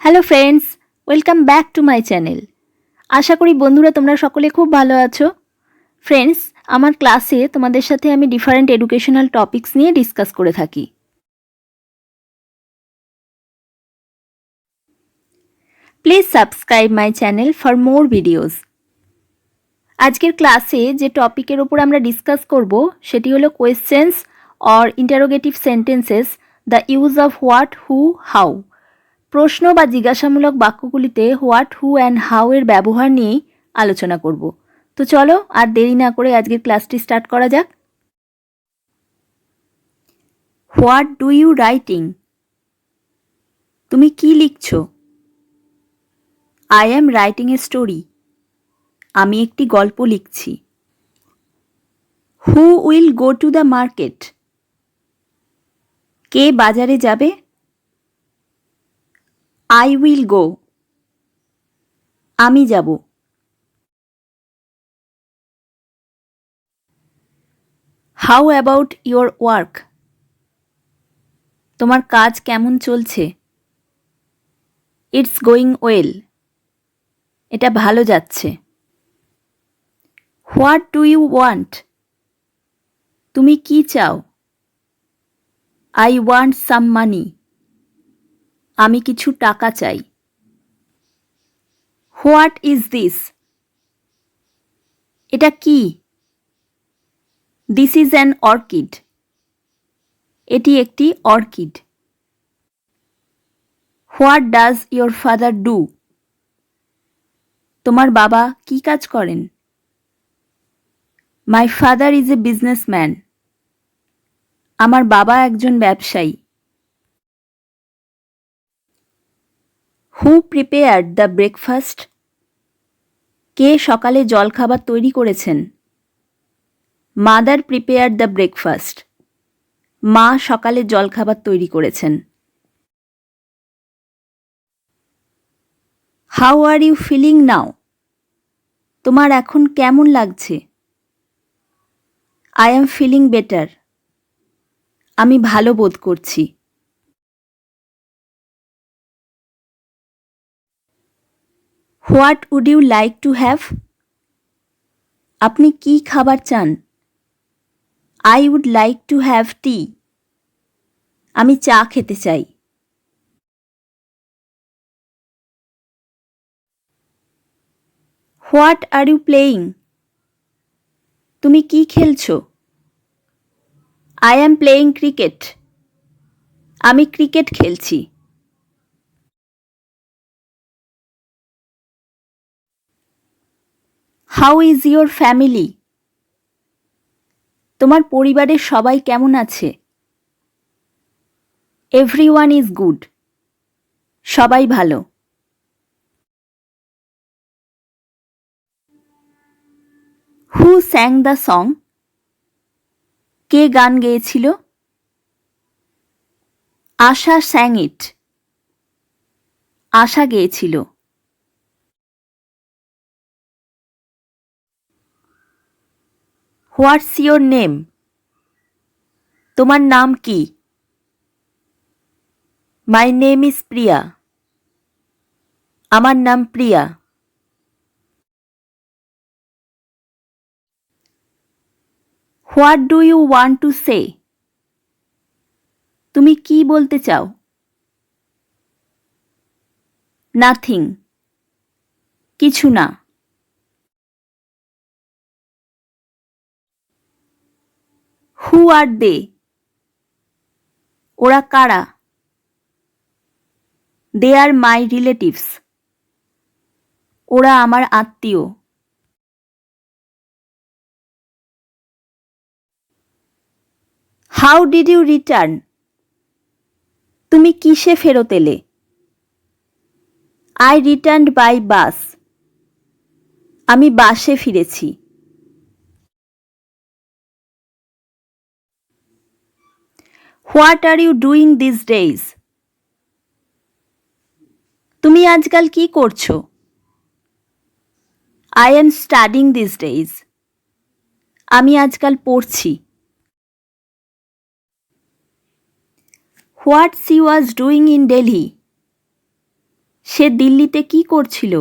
Hello friends, welcome back to my channel. আশা করি বন্ধুরা তোমরা সকলে খুব ভালো আছো। ফ্রেন্ডস, আমার ক্লাসে তোমাদের সাথে আমি ডিফারেন্ট এডুকেশনাল টপিকস নিয়ে ডিসকাস করে থাকি। Please subscribe my channel for more videos. আজকের ক্লাসে যে টপিকের ওপর আমরা ডিসকাস করব সেটি হলো questions or interrogative sentences, the use of what, who, how. প্রশ্ন বা জিজ্ঞাসামূলক বাক্যগুলিতে হোয়াট, হু অ্যান্ড হাউ এর ব্যবহার নিয়েই আলোচনা করব। তো চলো আর দেরি না করে আজকের ক্লাসটি স্টার্ট করা যাক। What do you writing? তুমি কি লিখছ? I am writing a story. আমি একটি গল্প লিখছি। Who will go to the market? কে বাজারে যাবে? I will go. আমি যাব। How about your work? তোমার কাজ কেমন চলছে? It's going well. এটা ভালো যাচ্ছে। What do you want? তুমি কি চাও? I want some money. আমি কিছু টাকা চাই। What is this? এটা কি? This is an orchid. এটি একটি orchid. What does your father do? তোমার বাবা কি কাজ করেন? My father is a businessman. আমার বাবা একজন ব্যবসায়ী। Who prepared the breakfast? কে সকালে জলখাবার তৈরি করেছেন? Mother prepared the breakfast. মা সকালে জলখাবার তৈরি করেছেন। How are you feeling now? তোমার এখন কেমন লাগছে? I am feeling better. আমি ভালো বোধ করছি। What would you like to have? আপনি কি খাবার চান? I would like to have tea. আমি চা খেতে চাই। What are you playing? তুমি কি খেলছো? I am playing cricket. আমি ক্রিকেট খেলছি। How is your family? তোমার পরিবারের সবাই কেমন আছে? Everyone is good. সবাই ভালো। হু স্যাং দ্য সং? কে গান গেয়েছিল? আশা স্যাং ইট। আশা গেয়েছিল। What's your name? তোমার নাম কি? My name is Priya. আমার নাম Priya. What do you want to say? তুমি কি বলতে চাও? নাথিং। কিছু না। হু আর দে? ওরা কারা? They are my relatives. ওরা আমার আত্মীয়। How did you return? তুমি কিসে ফেরত এলে? I returned by bus. আমি বাসে ফিরেছি। What are you doing this days? তুমি আজকাল কি করছো? I am studying this days. আমি আজকাল পড়ছি। What she was doing in Delhi? সে দিল্লিতে কি করছিল?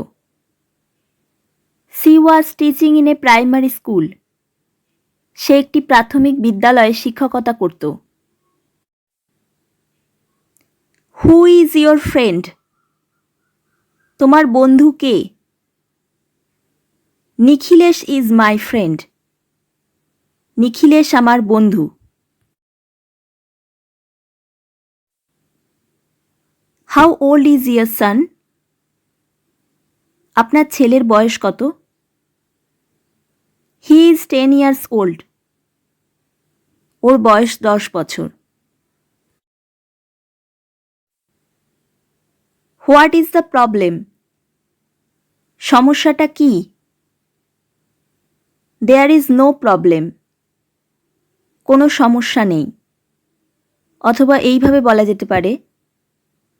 She was teaching in a primary school. সে একটি প্রাথমিক বিদ্যালয়ে শিক্ষকতা করত। Who is your friend? তোমার বন্ধু কে? Nikhilesh is my friend. Nikhilesh আমার বন্ধু। How old is your son? আপনার ছেলের বয়স কত? He is 10 years old. ওর বয়স 10 বছর। What is the problem? সমস্যাটা কি? There is no problem. কোনো সমস্যা নেই। অথবা এইভাবে বলা যেতে পারে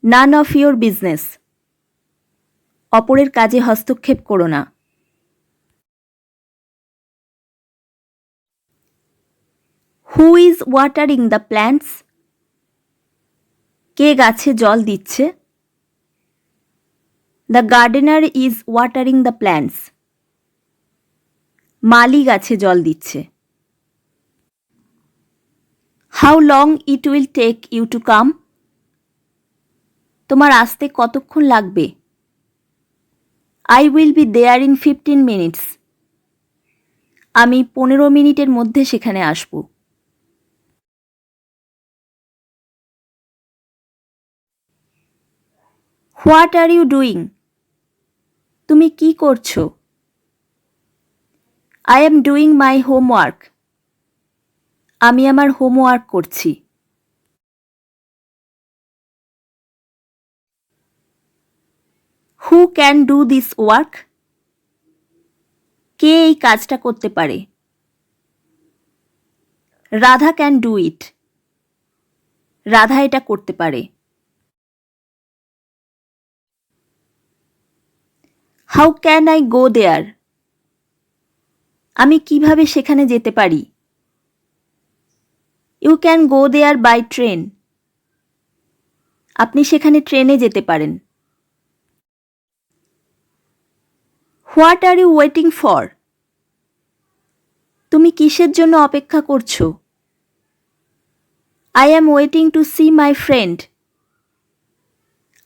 None of your business. অপরের কাজে হস্তক্ষেপ করো না। Who is watering the plants? কে গাছে জল দিচ্ছে? The gardener is watering the plants. মালি গাছে জল দিচ্ছে। How long it will take you to come? তোমার আসতে কতক্ষণ লাগবে? I will be there in 15 minutes. আমি 15 মিনিটের মধ্যে সেখানে আসব। What are you doing? তুমি কি করছো? I am doing my homework. আমি আমার হোমওয়ার্ক করছি। Who can do this work? কে এই কাজটা করতে পারে? Radha can do it. Radha এটা করতে পারে। How can I go there? আমি কিভাবে সেখানে যেতে পারি? You can go there by train. আপনি সেখানে ট্রেনে যেতে পারেন। What are you waiting for? তুমি কিসের জন্য অপেক্ষা করছো? I am waiting to see my friend.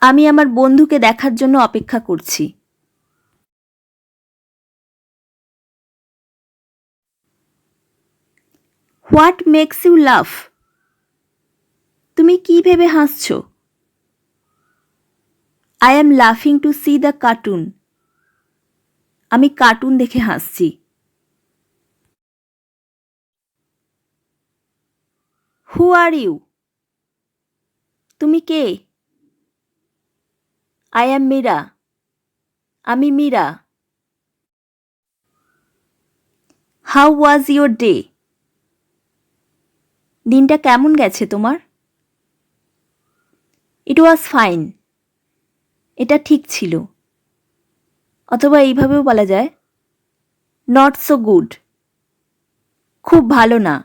আমি আমার বন্ধুকে দেখার জন্য অপেক্ষা করছি। What makes you laugh? তুমি কি ভেবে হাসছো? I am laughing to see the cartoon. আমি কার্টুন দেখে হাসছি। Who are you? তুমি কে? I am Meera. আমি Meera. How was your day? দিনটা কেমন গেছে তোমার? It was fine. এটা ঠিক ছিল। অথবা এইভাবেও বলা যায় Not so good. খুব ভালো না।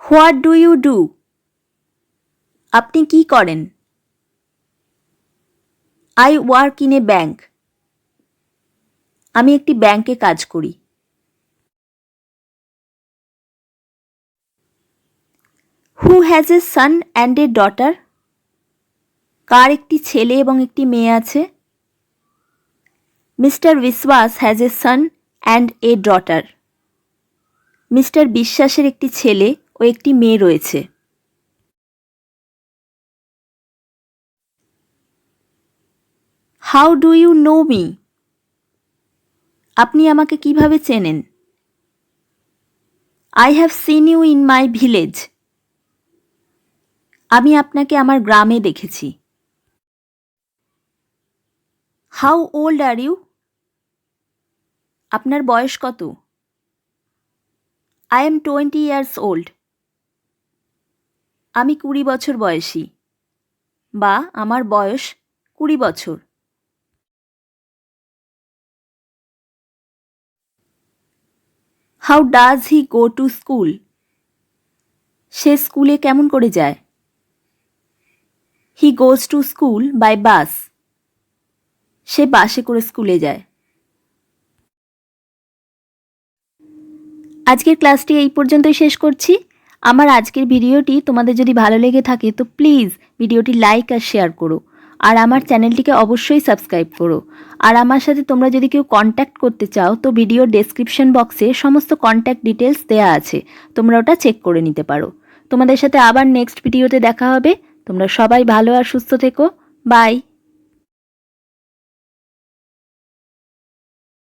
What do you do? আপনি কি করেন? I work in a bank. আমি একটি ব্যাংকে কাজ করি। Who has a son and a daughter? কার একটি ছেলে এবং একটি মেয়ে আছে? Mr. Viswas has a son and a daughter. Mister বিশ্বাসের একটি ছেলে ও একটি মেয়ে রয়েছে। How do you know me? আপনি আমাকে কিভাবে চেনেন? I have seen you in my village. আমি আপনাকে আমার গ্রামে দেখেছি। How old are you? আপনার বয়স কত? I am 20 years old. আমি 20 বছর বয়সী বা আমার বয়স 20 বছর। How does he go to school? সে স্কুলে কেমন করে যায়? He goes to school by bus. সে বাসে করে স্কুলে যায়। আজকের ক্লাসটি এই পর্যন্তই শেষ করছি। আমার আজকের ভিডিওটি তোমাদের যদি ভালো লেগে থাকে তো প্লিজ ভিডিওটি লাইক আর শেয়ার করো, আর আমার চ্যানেলটিকে অবশ্যই সাবস্ক্রাইব করো। আর আমার সাথে তোমরা যদি কেউ কন্ট্যাক্ট করতে চাও তো ভিডিওর ডেসক্রিপশন বক্সে সমস্ত কন্ট্যাক্ট ডিটেলস দেওয়া আছে, তোমরা ওটা চেক করে নিতে পারো। তোমাদের সাথে আবার নেক্সট ভিডিওতে দেখা হবে। তোমরা সবাই ভালো আর সুস্থ থেকো। বাই।